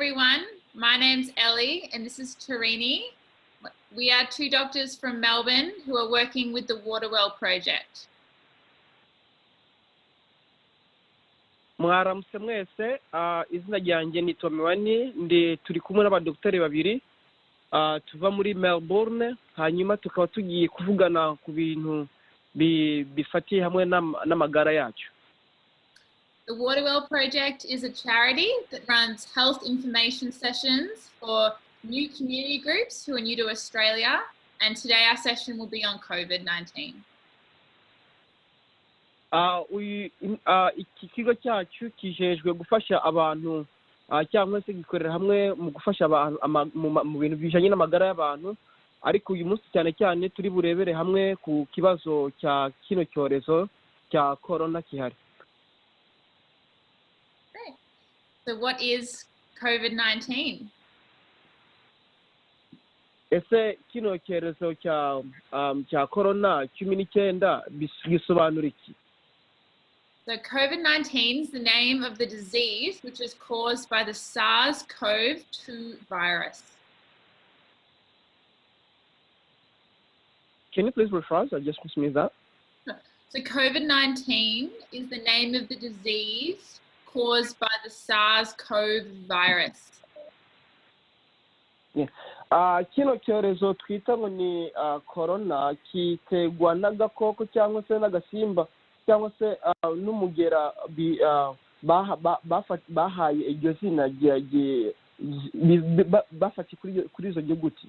everyone. My name's Ellie and this is Tarini. We are two doctors from Melbourne who are working with the Waterwell project. Mwaramutse mwese, izina ryanjye ni Tomiwani, ndi turi kumwe n'abadokiteri babiri tuva muri Melbourne, hanyuma tukaba tugiye kuvugana ku bintu bifatiye hamwe n'amagara yacu. The Waterwell project is a charity that runs health information sessions for new community groups who are new to Australia, and today our session will be on COVID-19. Iki kigo cyacu kijejwe gufasha abantu cyangwa se gikorera hamwe mu gufasha mu bintu bijanye n'amagara y'abantu, ariko uyu munsi cyane cyane turi burebere hamwe ku kibazo cya kino cyorezo cya corona kihari. So what is COVID-19? Ese kino cyorezo cya corona 19 bisobanura iki? So COVID-19 is the name of the disease which is caused by the SARS-CoV-2 virus. Can you please rephrase? I just missed that. So COVID-19 is the name of the disease caused by the SARS-CoV virus. Yeah. Kino cyorezo twita ngo ni corona kitegwa n'agakoko cyangwa se n'agasimba cyangwa se n'umugera bahaye iryo zina bafati kuri izo nyuguti.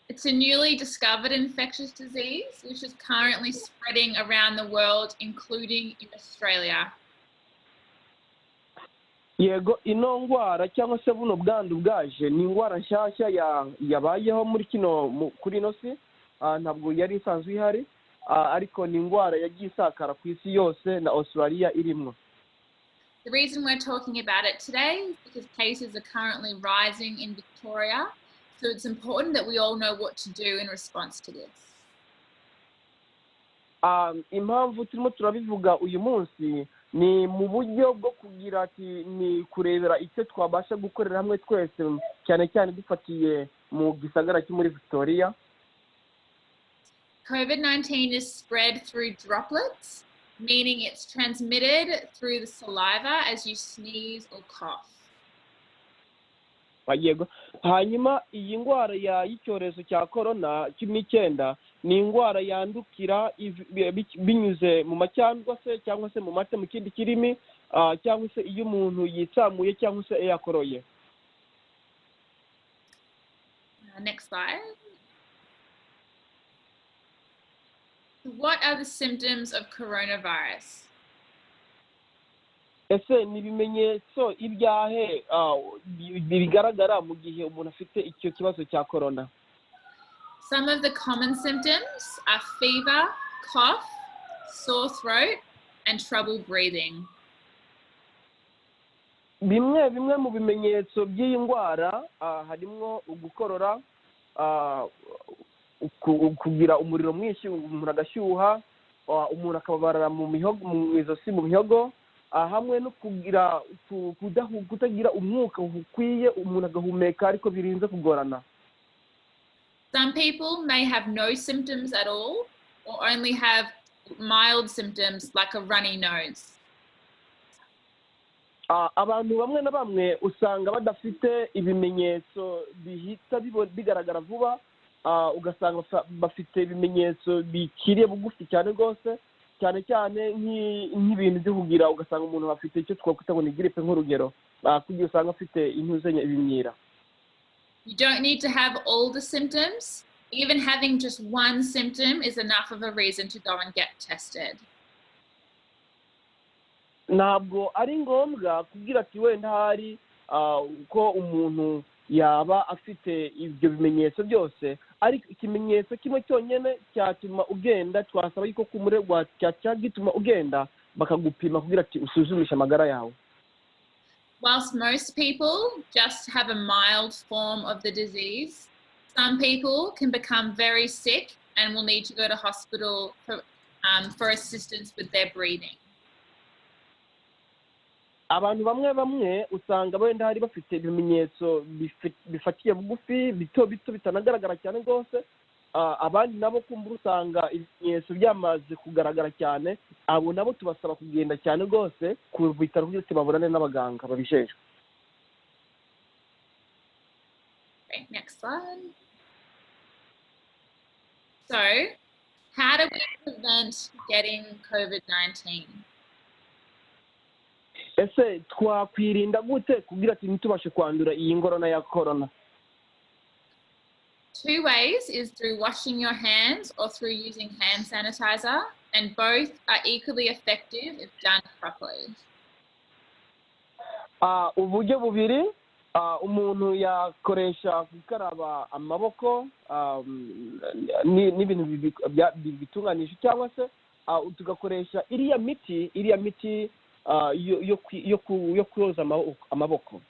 It's a newly discovered infectious disease which is currently spreading around the world, including in Australia. Yego, ino ngwara cyangwa se buno bwandu bwaje ni ingwara nshyashya yabayeho kuri ino si, ntabwo yari isanzwe ihari, ariko ni ingwara yagiye isakara ku isi yose na Australia irimwo. The reason we're talking about it today is because cases are currently rising in Victoria, so it's important that we all know what to do in response to this. Impamvu turimo turabivuga uyu munsi ni mu buryo bwo kugira ati ni kurebera icyo twabasha gukorera hamwe twese, cyane cyane dufatiye mu gisagara cyo muri Victoria. COVID-19 is spread through droplets, meaning it's transmitted through the saliva as you sneeze or cough. Yego, hanyuma iyi ngwara y'icyorezo cya corona 19 ni ingwara yandukira binyuze mu macyandwa se cyangwa se mu mate mu kindi kirimi, cyangwa se iyo umuntu yitsamuye cyangwa se yakoroye. Next slide. What are the symptoms of coronavirus? Ese ni ibimenyetso ibyahe bigaragara mu gihe umuntu afite icyo kibazo cya corona? Some of the common symptoms are fever, cough, sore throat, and trouble breathing. Bimwe mu bimenyetso by'iyi ndwara harimo ugukorora, kugira umuriro mwinshi, umuntu agashyuha, umuntu akababarara mu izosi mu mihogo, hamwe no kutagira umwuka ukwiye, umuntu agahumeka ariko birinze kugorana. Some people may have no symptoms at all or only have mild symptoms like a runny nose. Abantu bamwe na bamwe usanga badafite ibimenyetso bihita bigaragara vuba, ugasanga bafite ibimenyetso bikiriye bugufi cyane rwose, cyane cyane nk'ibintu byo kugira, ugasanga umuntu afite icyo twakwita ngo ni grippe nk'urugero, kugira usanga afite intuzenya ibimyira. You don't need to have all the symptoms. Even having just one symptom is enough of a reason to go and get tested. Ntabwo ari ngombwa kugira ati wenda hari uko umuntu yaba afite ibyo bimenyetso byose, ariko ikimenyetso kimwe cyonyine cyatuma ugenda, twasaba yuko kumurerwa cyagituma ugenda bakagupima kugira ati usuzumisha amagara yawe. Whilst most people just have a mild form of the disease, some people can become very sick and will need to go to hospital for assistance with their breathing. abantu bamwe usanga wenda hari bafite ibimenyetso bifatiye bugufi bito bitanagaragara cyane rwose, abandi nabo kumbura usanga ibimenyetso byamaze kugaragara cyane, abo nabo tubasaba kugenda cyane rwose ku bitaro byose babonane n'abaganga babijejwe. Okay, next slide. So, how do we prevent getting COVID-19? Ese twakwirinda gute kugira ati ntitubashe kwandura iyi ngorona ya corona? Two ways is through washing your hands or through using hand sanitizer, and both are equally effective if done properly. Uburyo bubiri, umuntu yakoresha gukaraba amaboko n'ibintu bitunganije, cyangwa se tugakoresha iriya miti yo koza amaboko.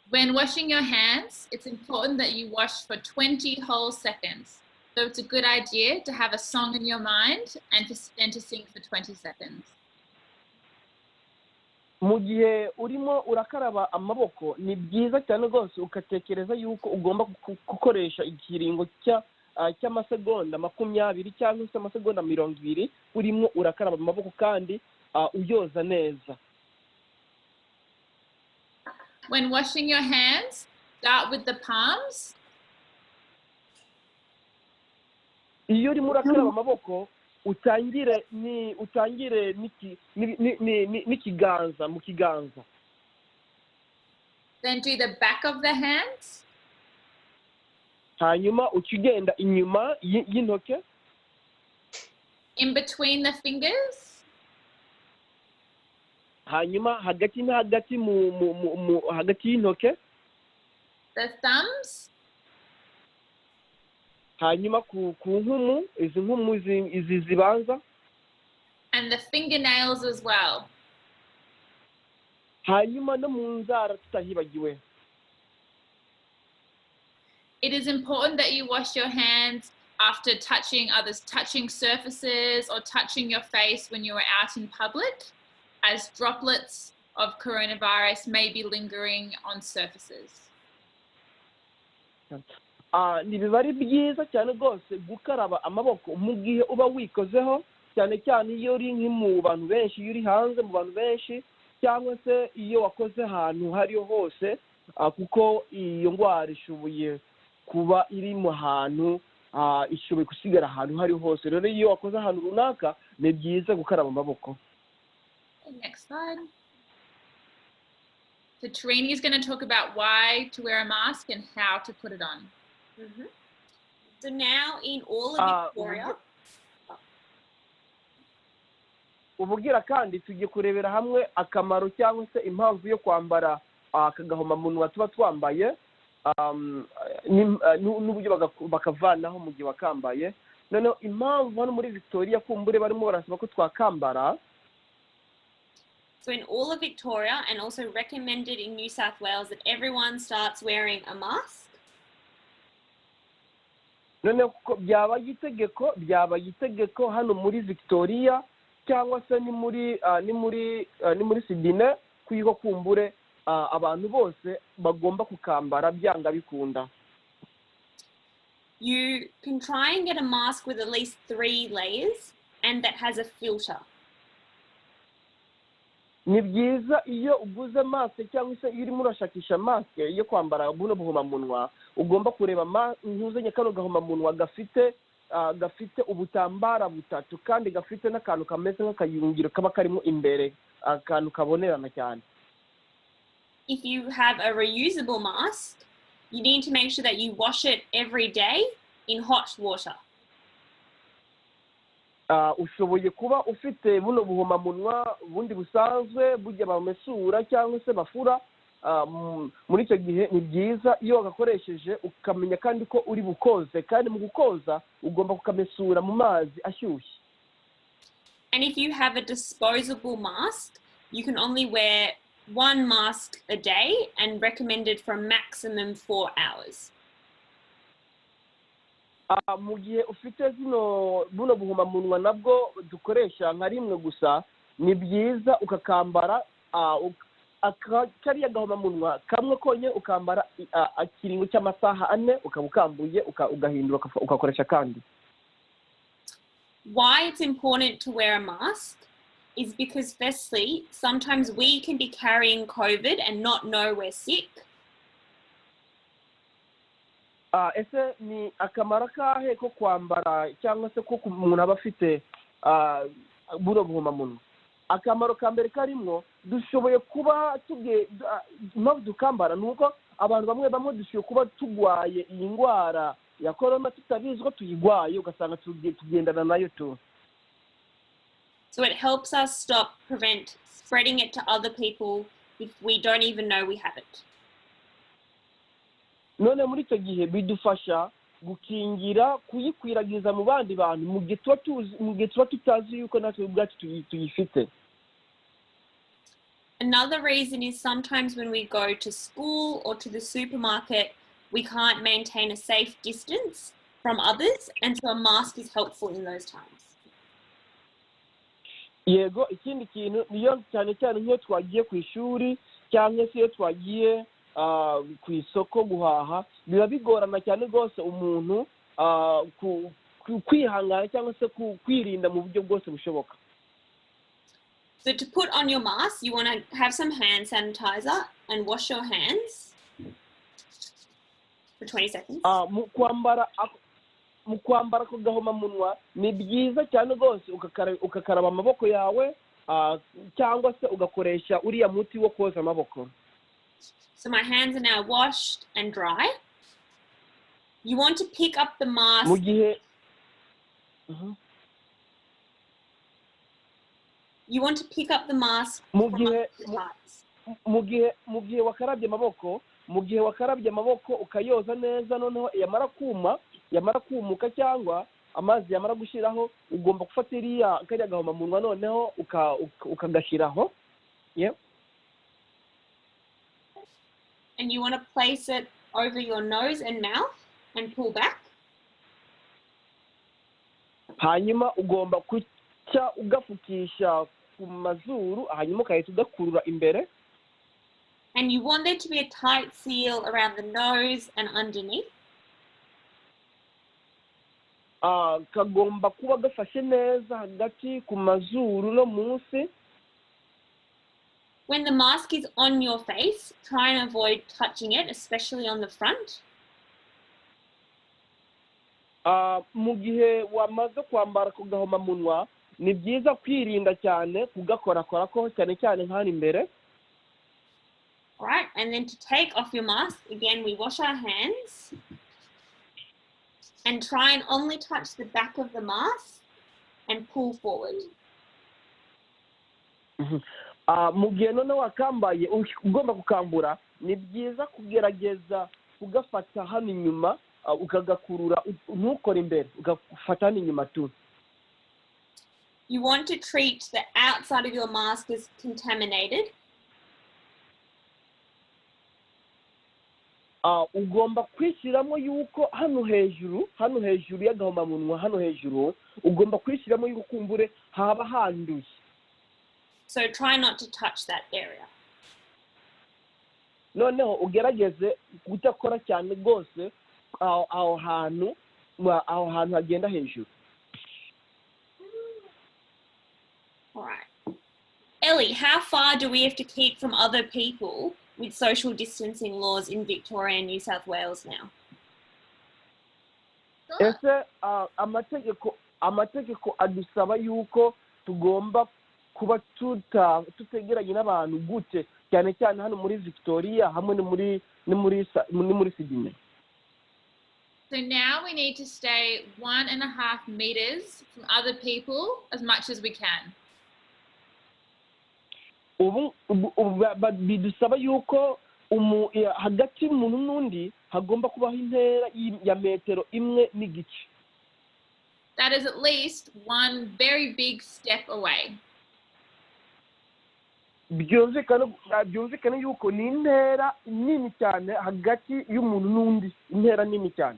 When washing your hands, it's important that you wash for 20 whole seconds. So it's a good idea to have a song in your mind and to sing for 20 seconds. Mu gihe urimo urakaraba amaboko ni byiza cyane rwose ukatekereza yuko ugomba gukoresha ikiringo cy'amasegonda 20 cyangwa se amasegonda 20 urimo urakaraba amaboko kandi uyoza neza. When washing your hands, start with the palms. Iyo urimo urakaraba amaboko utangire n'ikiganza mu kiganza. Then do the back of the hands. Hanyuma ukigenda inyuma y'intoke. In between the fingers. Hanyuma hagati na hagati hagati y'intoke. The thumbs. Hanyuma ku nkumu, izi nkumu izi zibanza. And the fingernails as well. Hanyuma no mu nzara tutahibagiwe. It is important that you wash your hands after touching surfaces or touching your face when you are out in public, as droplets of coronavirus may be lingering on surfaces. Biba ari byiza cyane rwose gukaraba amaboko mu gihe uba wikozeho, cyane cyane iyo uri mu bantu benshi, iyo uri hanze mu bantu benshi, cyangwa se iyo wakoze ahantu hariho hose, kuko iyo ndwara ishoboye kuba iri mu hantu, ishoboye gusigara ahantu hariho hose. Rero iyo wakoze ahantu runaka ni byiza gukaraba amaboko. Next slide. So Tarini is going to talk about why to wear a mask and how to put it on. Mm-hmm. So now in all of Victoria, ubugira kandi tugiye kurebera hamwe akamaro cyangwa se impamvu yo kwambara akagahomamunwa tuba twambaye, n'uburyo bakavanaho mu gihe wakambaye. Noneho impamvu hano muri Victoria kumbure barimo barasaba ko twakambara. So in all of Victoria, and also recommended in New South Wales, that everyone starts wearing a mask. Noneho byabaye itegeko hano muri Victoria cyangwa se ni muri Sydney kuyiko kumbure abantu bose bagomba kukambara byanga bikunda. You can try and get a mask with at least 3 layers and that has a filter. Ni byiza iyo uguze mask cyangwa se iyo urimo urashakisha mask yo kwambara buno buhomamunwa, ugomba kureba nkuzanye kano gahomamunwa gafite ubutambara butatu kandi gafite n'akantu kameze nk'akayungiro kaba karimo imbere, akantu kabonerana cyane. If you have a reusable mask, you need to make sure that you wash it every day in hot water. Ushoboye kuba ufite buno buhomamunwa bundi busanzwe bujya bamesura cyangwa se bafura, muri icyo gihe ni byiza iyo wagakoresheje ukamenya kandi ko uri bukoze, kandi mu gukoza ugomba kukamesura mu mazi ashyushye. And if you have a disposable mask, you can only wear 1 mask a day and recommended for a maximum 4 hours. Mu gihe ufite buno buhomamunwa nabwo dukoresha nka rimwe gusa, ni byiza ukakambara kariya gahomamunwa kamwe konye ukambara ikiringo cy'amasaha 4 ukaba ukambuye ugahindura ugakoresha kandi. Why it's important to wear a mask is because firstly, sometimes we can be carrying COVID and not know we're sick. Ese ni akamaro kahe ko kwambara cyangwa se ko umuntu aba afite buno buhomamunwa? Akamaro ka mbere karimo dushoboye kuba impamvu dukambara nuko abantu bamwe dushoboye kuba tugwaye iyi ndwara ya corona tutabizwa tuyigwaye ugasanga tugendana nayo tu. So it helps us prevent spreading it to other people if we don't even know we have it. None muri icyo gihe bidufasha gukingira kuyikwiragiza mu bandi bantu mu gihe tuba tutazi yuko natwe ubwacu tuyifite. Another reason is sometimes when we go to school or to the supermarket, we can't maintain a safe distance from others, and so a mask is helpful in those times. Yego, ikindi kintu niyo cyane nk'iyo twagiye ku ishuri cyangwa se iyo twagiye ku isoko guhaha, biba bigorana cyane rwose umuntu kwihangana cyangwa se kwirinda mu buryo bwose bushoboka. So to put on your mask, you want to have some hand sanitizer and wash your hands for 20 seconds. Mu kwambara ku gahomamunwa ni byiza cyane rwose ugakaraba amaboko yawe cyangwa se ugakoresha uriya muti wo koza amaboko. So my hands are now washed and dry. You want to pick up the mask. Mu gihe You want to pick up the mask mu gihe wakarabye amaboko ukayoza neza, noneho yamara kumuka cyangwa amazi yamara gushiraho ugomba gufata kajya gahomamunwa noneho ukagashiraho. Yeah. And you want to place it over your nose and mouth and pull back. Hanyuma ugomba ugafukisha ku mazuru, hanyuma ukahita ugakurura imbere. And you want there to be a tight seal around the nose and underneath. Kagomba kuba gafashe neza hagati ku mazuru no munsi. When the mask is on your face, try and avoid touching it, especially on the front. Mu gihe wamaze kwambara ku gahomamunwa ni byiza kwirinda cyane kugakorakorako cyane nk'ahandi imbere. Right, and then to take off your mask, again, we wash our hands and try and only touch the back of the mask and pull forward. Mu gihe none wakambaye ugomba kukambura ni byiza kugerageza kugafata hano inyuma ukagakurura ntukore imbere ugafata hano inyuma tu. You want to treat the outside of your mask as contaminated. Ugomba kwishyiramo yuko hano hejuru y'agahomamunwa hano hejuru ugomba kwishyiramo yuko kumbure haba handuye. So try not to touch that area. Noneho ugerageze kudakora cyane rwose aho hantu hagenda hejuru. All right. Ellie, how far do we have to keep from other people with social distancing laws in Victoria and New South Wales now? Ese amategeko adusaba yuko tugomba kuba tutegeranye n'abantu gute cyane hano muri Victoria hamwe ni muri Sydney. So now we need to stay 1.5 meters from other people as much as we can. Bidusaba yuko hagati y'umuntu n'undi hagomba kubaho intera ya metero 1 n'igice. That is at least one very big step away. Byumvikane yuko ni intera nini cyane hagati y'umuntu n'undi, intera nini cyane.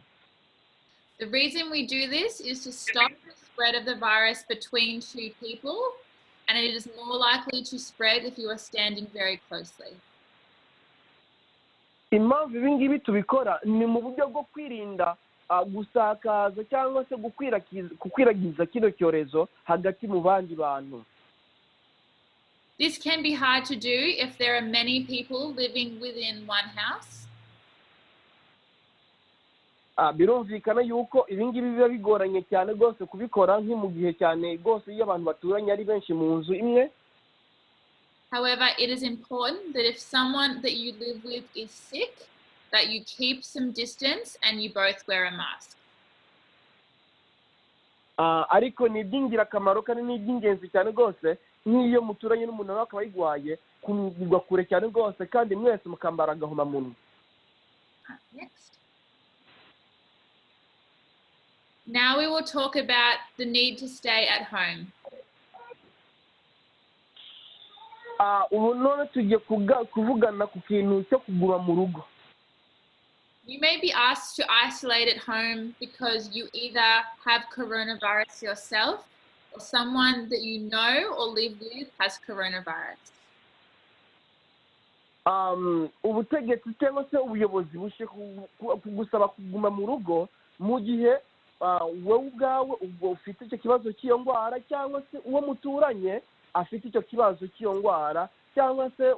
The reason we do this is to stop the spread of the virus between two people and it is more likely to spread if you are standing very closely. Impamvu ibi ngibi tubikora ni mu buryo bwo kwirinda gusakaza cyangwa se gukwiragiza kino cyorezo hagati mu bandi bantu. This can be hard to do if there are many people living within one house. Birumvikana yuko ibi ngibi biba bigoranye cyane rwose kubikora mu gihe cyane rwose iyo abantu baturanye ari benshi mu nzu imwe. However, it is important that if someone that you live with is sick, that you keep some distance and you both wear a mask. Ariko ni iby'ingirakamaro kandi ni iby'ingenzi cyane rwose nk'iyo muturanye n'umuntu nawe akaba yigwaye kumugwa kure cyane rwose kandi mwese mukambara agahomamunwa. Next. Now we will talk about the need to stay at home. Ubu none tugiye kuvugana ku kintu cyo kuguma mu rugo. You may be asked to isolate at home because you either have coronavirus yourself or someone that you know or live with has coronavirus. Ubutegetsi cyangwa se ubuyobozi bushe kugusaba kuguma mu rugo mu gihe wowe ubwawe ubwo ufite icyo kibazo cy'iyo ndwara cyangwa se uwo muturanye afite icyo kibazo cy'iyo ndwara cyangwa se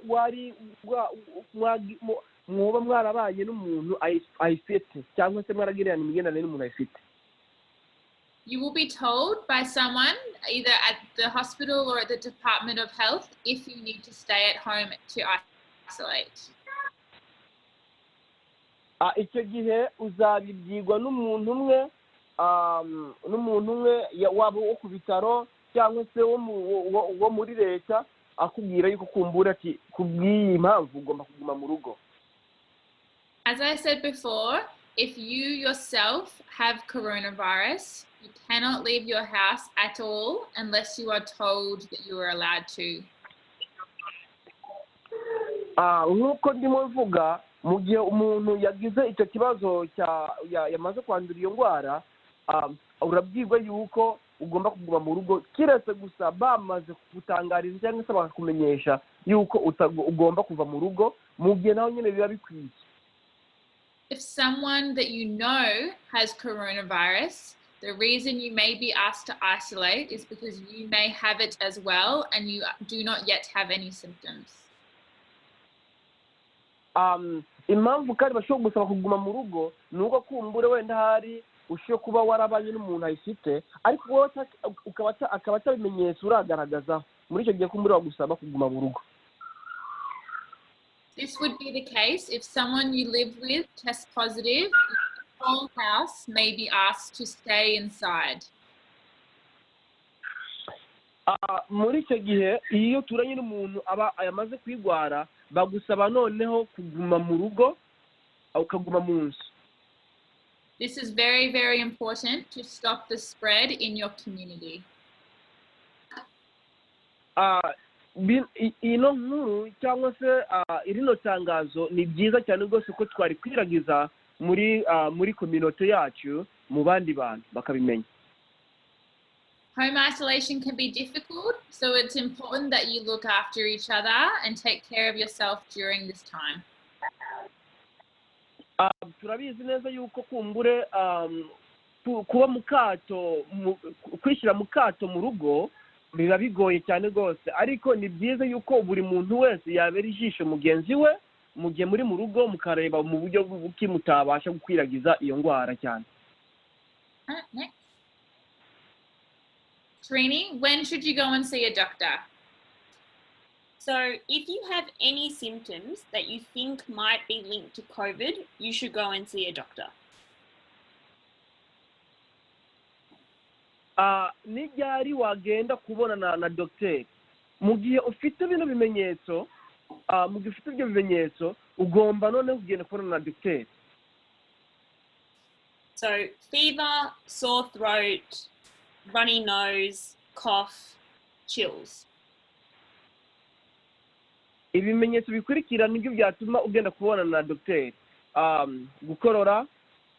mwoba mwarabaye n'umuntu ayifite cyangwa se mwaragirana imigenderanire n'umuntu ayifite. You will be told by someone either at the hospital or at the Department of Health if you need to stay at home to isolate. Icyo gihe uzabibwirwa n'umuntu umwe waba wo ku bitaro cyangwa se wo muri leta akubwira yuko kumbura ati kubw'iyi mpamvu ugomba kuguma mu rugo. As I said before, if you yourself have coronavirus, you cannot leave your house at all unless you are told that you are allowed to. Nk'uko ndimo mvuga mu gihe umuntu yagize icyo kibazo yamaze kwandura iyo ndwara urabwirwa yuko ugomba kuguma mu rugo kiretse gusa bamaze kugutangariza cyangwa se bakakumenyesha yuko ugomba kuva mu rugo mu gihe naho nyine biba bikwiye. If someone that you know has coronavirus, the reason you may be asked to isolate is because you may have it as well and you do not yet have any symptoms. Impamvu kandi bashobora gusaba kuguma mu rugo ni uko kumbure wenda hari ushobora kuba warabanye n'umuntu ayifite ariko wowe akaba atabimenyetso uragaragaza muri icyo gihe kumbure bagusaba kuguma mu rugo. This would be the case if someone you live with tests positive, the whole house may be asked to stay inside. Muri icyo gihe iyo turanye n'umuntu aba yamaze kwigwara bagusaba noneho kuguma mu rugo ukaguma mu nzu. This is very, very important to stop the spread in your community. Ino nkuru cyangwa se irino tangazo ni byiza cyane rwose ko twari kwiragiza muri community yacu mu bandi bantu bakabimenya. Home isolation can be difficult, so it's important that you look after each other and take care of yourself during this time. Turabizi neza yuko kumbure kuba kwishyira mu kato mu rugo biba bigoye cyane rwose ariko ni byiza yuko buri muntu wese yabera ijisho mugenzi we mu gihe muri mu rugo mukareba mu buryo mutabasha gukwiragiza iyo ndwara cyane. Next. Trini, when should you go and see a doctor? So if you have any symptoms that you think might be linked to COVID, you should go and see a doctor. N'iryari wagenda kubonana na docteur mu gihe ufite bino bimenyetso mu gihe ufite ibyo bimenyetso ugomba none kugenda kubonana na docteur. So fever, sore throat, runny nose, cough, chills. Ibimenyetso bikurikira nibyo byatuma ugenda kubonana na docteur. Gukorora,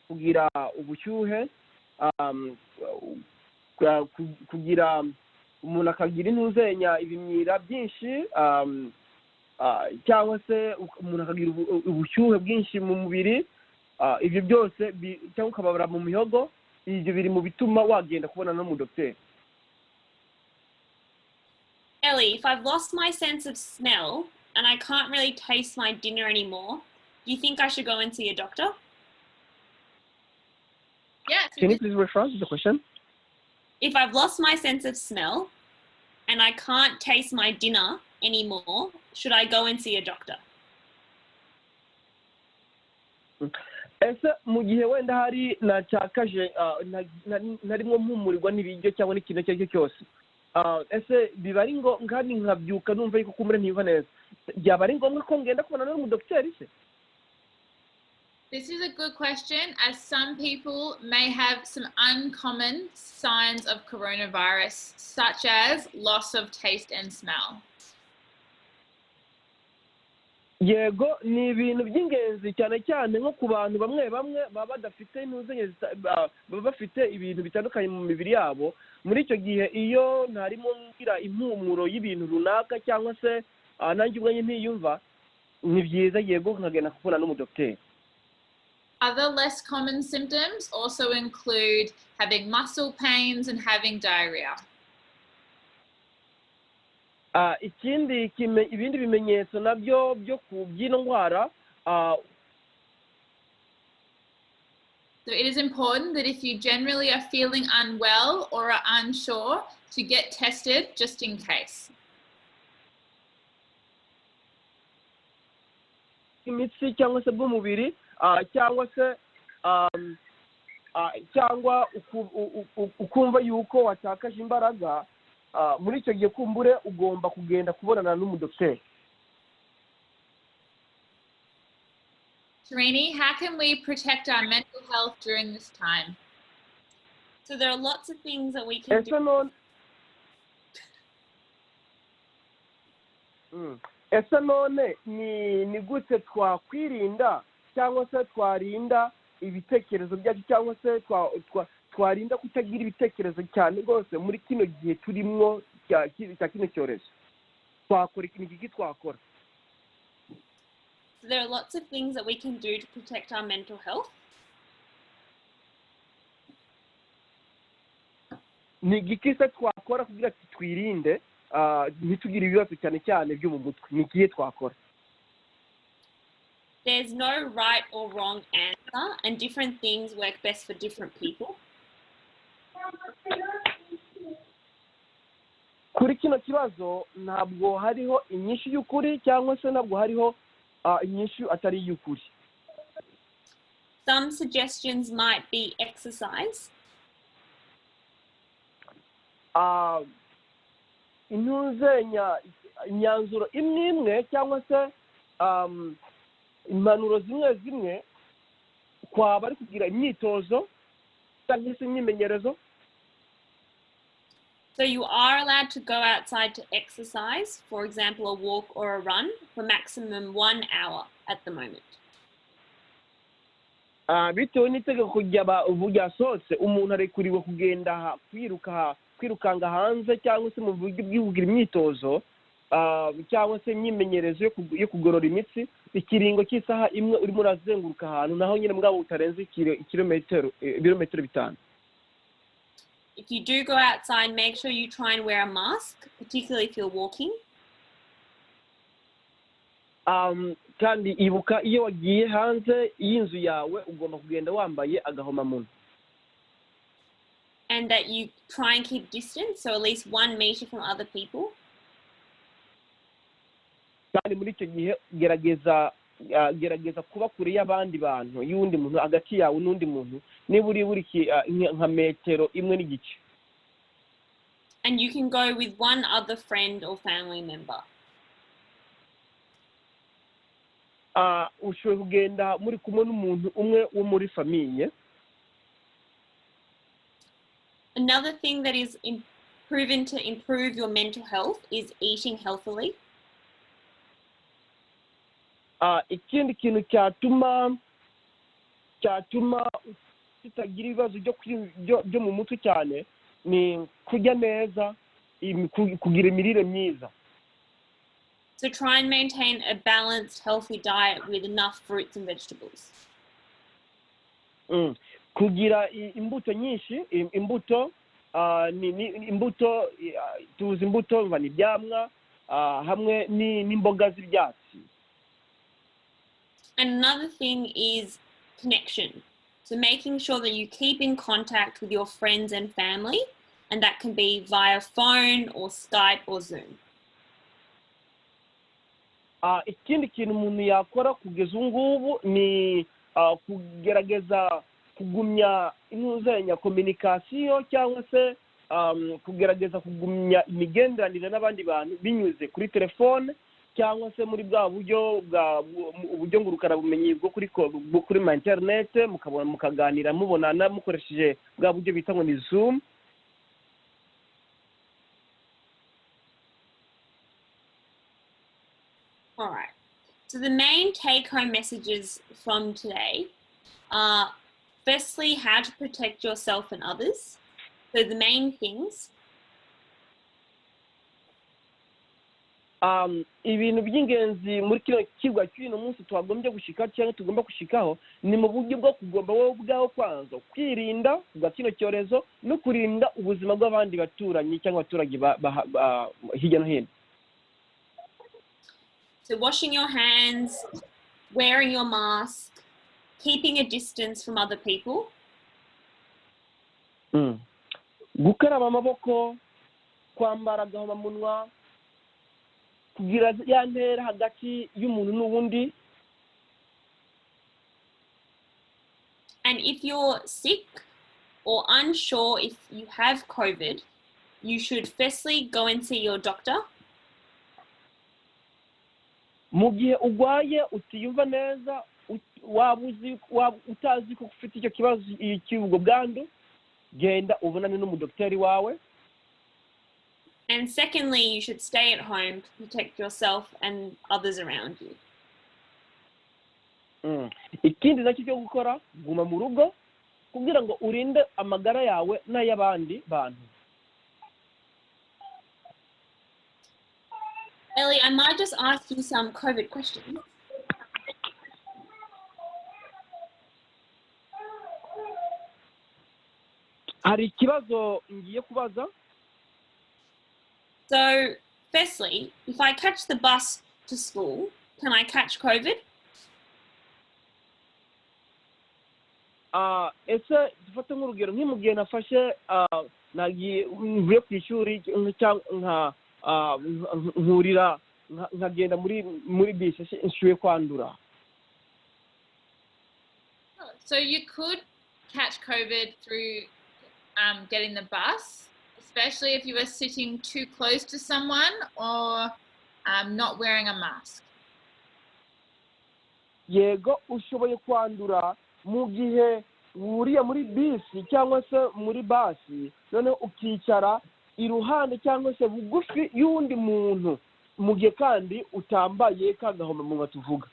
kugira ubushyuhe, kugira umuntu akagira intuzenya ibimyira byinshi cyangwa se umuntu akagira ubushyuhe bwinshi mu mubiri ibyo byose cyangwa ukababara mu mihogo ibyo biri mu bituma wagenda kubona no mu docteur. Ellie, if I've lost my sense of smell and I can't really taste my dinner anymore, do you think I should go and see a doctor? Yeah. So Can you please rephrase the question? If I've lost my sense of smell and I can't taste my dinner anymore, should I go and see a doctor? Ese mu gihe wenda hari nacakaje narimo mpumurirwa n'ibiryo cyangwa n'ikintu icyo ari cyo cyose ese biba ari ngo ngani nkabyuka numva yuko kumure ntiva neza byaba ari ngombwa ko ngenda kubona n'umudokiteri se? This is a good question, as some people may have some uncommon signs of coronavirus, such as loss of taste and smell. Yego ni ibintu by'ingenzi cyane cyane nko ku bantu bamwe baba badafite intuzenya baba bafite ibintu bitandukanye mu mibiri yabo. Muri icyo gihe iyo ntarimo ngira impumuro y'ibintu runaka cyangwa se nanjye ubwanjye ntiyumva, ni byiza yego nkagenda kubona n'umudokiteri. Other less common symptoms also include having muscle pains and having diarrhea. Ibindi bimenyetso nabyo byo ku by'ino ndwara. So it is important that if you generally are feeling unwell or are unsure, to get tested just in case. Imitsi cyangwa se bw'umubiri cyangwa se cyangwa ukumva yuko watakaje imbaraga, muri icyo gihe kumbure ugomba kugenda kubonana n'umudokiteri. Tarini, how can we protect our mental health during this time? So there are lots of things that we can do. Ese none ni gute twakwirinda cyangwa se twarinda ibitekerezo byacu cyangwa se twarinda kutagira ibitekerezo cyane rwose muri kino gihe turimo cya kino cyorezo? Twakora iki twakora? There are lots of things that we can do to protect our mental health. Ni iki se twakora kugira ngo twirinde ntitugire ibibazo cyane cyane byo mu mutwe? Ni ikihe twakora? There's no right or wrong answer, and different things work best for different people. Kuri kino kibazo ntabwo hariho inyishu y'ukuri cyangwa se ntabwo hariho inyishu atari y'ukuri. Some suggestions might be exercise. Imyanzuro imwe cyangwa se impanuro zimwe kwaba ari kugira imyitozo cyangwa se imyimenyerezo. So you are allowed to go outside to exercise, for example, a walk or a run, for maximum 1 hour at the moment. Bitewe n'itegeko ryasohotse, umuntu arekuriwe kugenda kwirukanga hanze cyangwa se mu buryo bw'ukugira imyitozo cyangwa se imyimenyerezo yo kugorora imitsi ikiringo cy'isaha imwe urimo urazenguruka ahantu, naho nyine mugabo utarenze ibirometero 5. If you do go outside, make sure you try and wear a mask, particularly if you're walking. Kandi ibuka iyo wagiye hanze y'inzu yawe ugomba kugenda wambaye agahomamunwa. And that you try and keep distance, so at least 1 meter from other people. Kandi muri icyo gihe gerageza kuba kure y'abandi bantu, y'undi muntu, hagati yawe n'undi muntu niba uri nka metero 1.5. And you can go with one other friend or family member. Ushobora kugenda muri kumwe n'umuntu umwe wo muri famiye. Another thing that is proven to improve your mental health is eating healthily. Ikindi kintu cyatuma tutagira ibibazo byo mu mutwe cyane ni kurya neza kugira imirire myiza. So try and maintain a balanced, healthy diet with enough fruits and vegetables. Kugira imbuto nyinshi, imbuto imbuto tuzi imbuto biva n'ibyamwa hamwe n'imboga z'ibyatsi. And another thing is connection. So making sure that you keep in contact with your friends and family, and that can be via phone or Skype or Zoom. Ikindi kintu umuntu yakora kugeza ngubu ni kugerageza kugumya intuzanya communication cyangwa se kugerageza kugumya imigenderanire n'abandi bantu binyuze kuri telefone cyangwa se muri bwa buryo uburyo ngurukana bumenyi bwo kuri internet mukaganira mubonana mukoresheje bwa buryo bita ngo ni Zoom. All right. So the main take-home messages from today are, firstly, how to protect yourself and others. So the main things. Ibintu by'ingenzi muri kino kigwa cy'uno munsi twagombye gushika cyangwa tugomba gushikaho ni mu buryo bwo kugomba wowe ubwaho kwanza kwirinda kuva kino cyorezo no kurinda ubuzima bw'abandi baturanyi cyangwa abaturage hirya no hino. So washing your hands, wearing your mask, keeping a distance from other people. Gukaraba amaboko, kwambara agahomamunwa, kugira ya ntera hagati y'umuntu n'ubundi. And if you're sick or unsure if you have COVID, you should firstly go and see your doctor. Mu gihe ugwaye utiyumva neza waba utazi ko ufite icyo kibazo cy'ubwo bwandu, genda ubonane n'umudokiteri wawe. And secondly, you should stay at home to protect yourself and others around you. Ikindi nacyo cyo gukora, guma mu rugo kugira ngo urinde amagara yawe n'ay'abandi bantu. Ellie, I might just ask you some COVID questions. Hari ikibazo ngiye kubaza? So, firstly, if I catch the bus to school, can I catch COVID? Ese dufate nk'urugero nk'imugihe nafashe mvuye ku ishuri nkurira nkagenda muri bisi nshuye kwandura. So you could catch COVID through getting the bus, especially if you were sitting too close to someone or not wearing a mask. Yego ushoboye kwandura mu gihe wuriye muri bisi cyangwa se muri basi none ukicara iruhande cyangwa se bugufi y'undi muntu mu gihe kandi utambaye kagahomamunwa tuvuga.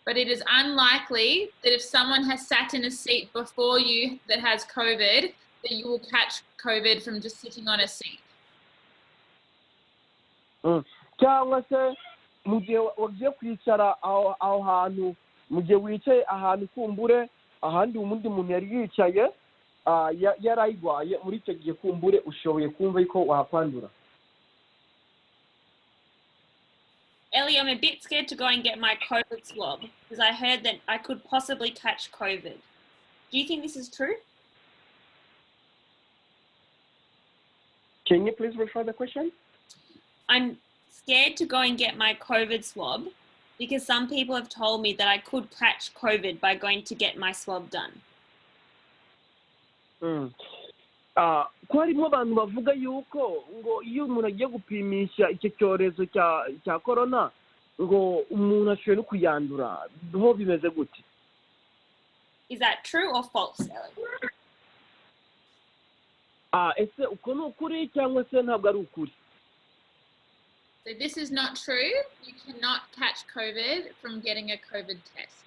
But it is unlikely that if someone has sat in a seat before you that has COVID, that you will catch COVID from just sitting on a seat. Cyangwa se mu gihe wagiye kwicara aho hantu mu gihe wicaye ahantu kumbure ahandi umuntu yari yicaye yarayigwaye muri icyo gihe kumbure ushoboye kumva yuko wakwandura. Ellie, I'm a bit scared to go and get my COVID swab because I heard that I could possibly catch COVID. Do you think this is true? Can you please refer the question? I'm scared to go and get my COVID swab because some people have told me that I could catch COVID by going to get my swab done. Ko harimo abantu bavuga yuko ngo iyo umuntu agiye gupimisha icyo cyorezo cya corona ngo umuntu ashobora no kuyandura. Ho bimeze gute? Is that true or false, Ellie? Ese uko ni ukuri cyangwa se ntabwo ari ukuri? So this is not true. You cannot catch COVID from getting a COVID test.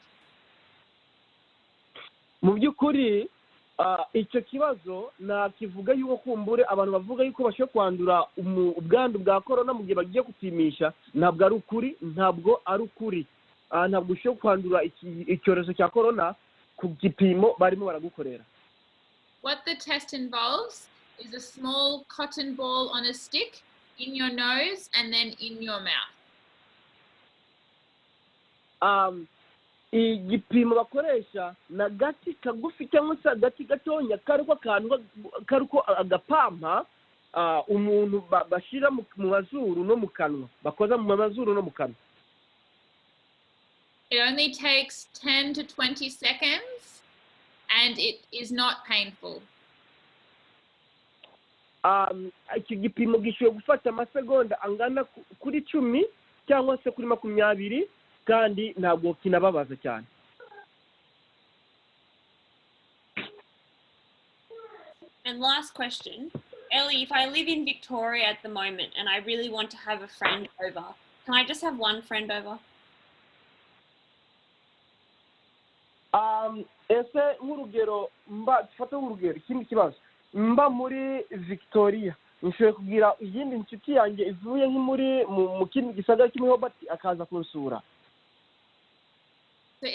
Mu by'ukuri icyo kibazo nakivuga yuko kumbure abantu bavuga yuko bashobora kwandura ubwandu bwa corona mu gihe bagiye gupimisha ntabwo ari ukuri ntabwo ushobora kwandura icyorezo cya corona ku gipimo barimo baragukorera. What the test involves is a small cotton ball on a stick in your nose and then in your mouth. Igipimo bakoresha na gati kagufi cyangwa se agati gatonya kariko agapampa umuntu bashira mu mazuru no mu kanwa bakoza mu mazuru no mu kanwa. It only takes 10 to 20 seconds and it is not painful. Iki gipimo gishoboye gufata amasegonda angana kuri 10 cyangwa se kuri 20 kandi ntabwo kinababaza cyane. And last question, Ellie, if I live in Victoria at the moment and I really want to have a friend over, can I just have one friend over? Ese nk'urugero fata nk'urugero ikindi kibazo mba muri Victoria nshobora kugira iyindi nshuti yanjye ivuye nk'imuri mu kindi gisagara kimwe Hobart akaza kunsura. So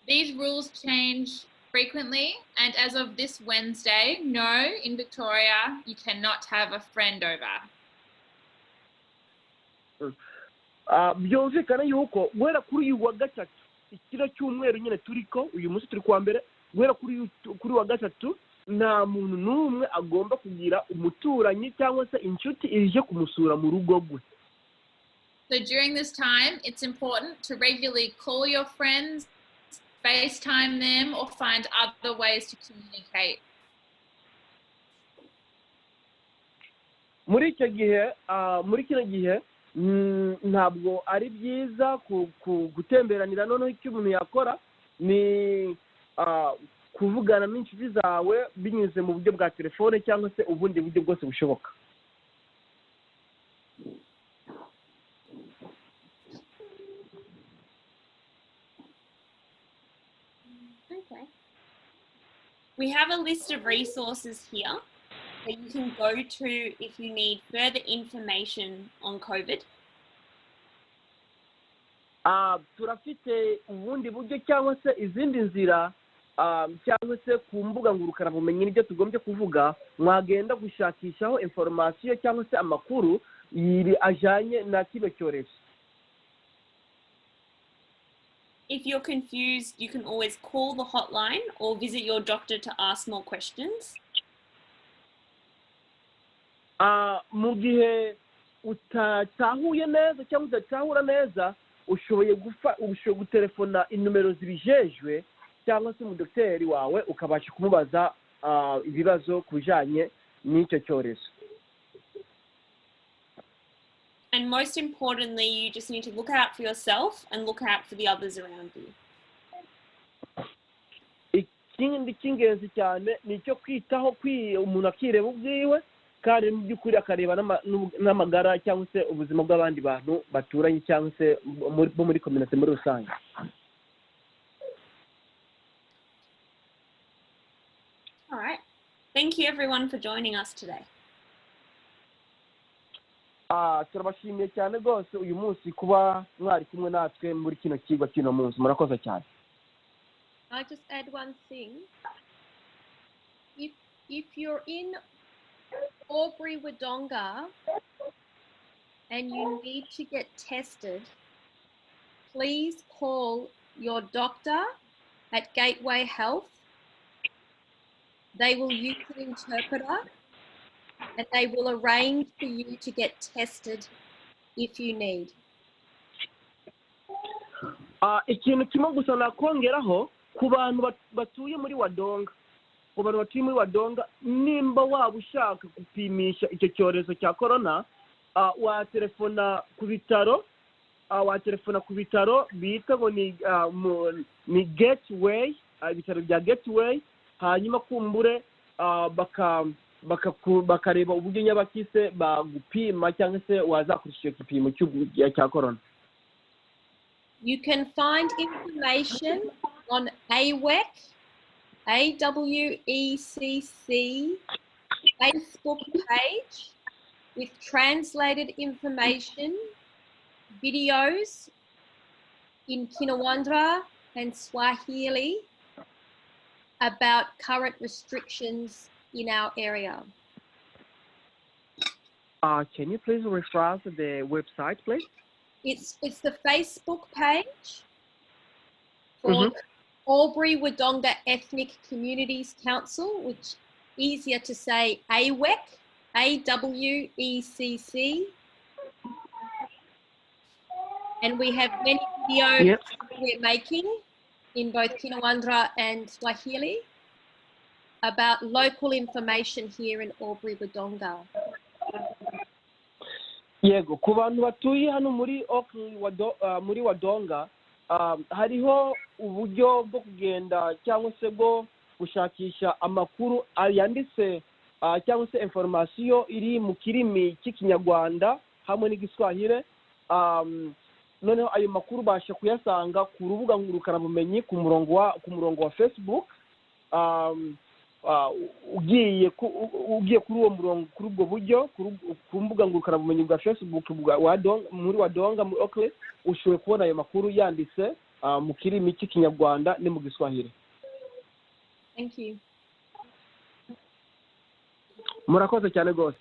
these rules change frequently, and as of this Wednesday, no, in Victoria, you cannot have a friend over. Byumvikana yuko guhera kuri uyu wa gatatu ikiro cy'umweru nyine turiko uyu munsi turi kwa mbere guhera kuri wa gatatu nta muntu n'umwe agomba kugira umuturanyi cyangwa se inshuti ije kumusura mu rugo rwe. So during this time, it's important to regularly call your friends, FaceTime them, or find other ways to communicate. Muri kino gihe ntabwo ari byiza gutemberanira noneho icyo umuntu yakora ni kuvugana n'inshuti zawe binyuze mu buryo bwa telefone cyangwa se ubundi buryo bwose bushoboka. Okay. We have a list of resources here that you can go to if you need further information on COVID. Turafite ubundi buryo cyangwa se izindi nzira cyangwa se ku mbuga ngurukanabumenyi n'ibyo tugombye kuvuga mwagenda gushakishaho information cyangwa se amakuru ajyanye na kino cyorezo. If you're confused, you can always call the hotline or visit your doctor to ask more questions. Mu gihe utatahuye neza cyangwa udatahura neza ushoboye gutelefona inomero zibijejwe cyangwa se umudokiteri wawe ukabasha kumubaza ibibazo kubijanye n'icyo cyorezo. And most importantly, you just need to look out for yourself and look out for the others around you. Ikindi cy'ingenzi cyane ni icyo kwitaho umuntu akireba ubwiwe kandi mu by'ukuri akareba n'amagara cyangwa se ubuzima bw'abandi bantu baturanye cyangwa se bo muri community muri rusange. All right. Thank you everyone for joining us today. Turabashimiye cyane rwose uyu munsi kuba mwari kumwe natwe muri kino kigwa kino munsi murakoze cyane. I just add one thing. If you're in Albury-Wodonga and you need to get tested, please call your doctor at Gateway Health. They will use an interpreter and they will arrange for you to get tested if you need. Ikintu kimwe gusa nakongeraho ku bantu batuye muri Wodonga. Ku bantu batuye muri Wodonga nimba waba ushaka gupimisha icyo cyorezo cya corona watelefona ku bitaro bita ngo ni Gateway, ibitaro bya Gateway hanyuma kumbure bakareba uburyo nyabakise bagupima cyangwa se wazakoresha igipimo cya corona. You can find information on AWEC AWECC Facebook page with translated information, videos in Kinyarwanda and Swahili about current restrictions in our area. Can you please refer to the website, please? It's the Facebook page for Albury-Wodonga Ethnic Communities Council, which easier to say AWEC, AWECC. And we have many videos we're making in both Kinyarwanda and Swahili about local information here in Albury-Wodonga. Yego, ku bantu batuye hano muri muri Wodonga, hariho uburyo bwo kugenda cyangwa se bwo gushakisha amakuru yanditse cyangwa se information iri mu kirimi cy'Ikinyarwanda hamwe n'Igiswahili. Noneho ayo makuru basha kuyasanga ku rubuga ngurukanabumenyi ku murongo wa Facebook. Ugiye kuri uwo murongo, kuri ubwo buryo, ku mbuga ngurukanabumenyi bwa Facebook muri Wodonga muri Oakley, ushoboye kubona ayo makuru yanditse mu kirimi cy'Ikinyarwanda no mu Giswahili. Thank you. Murakoze cyane rwose.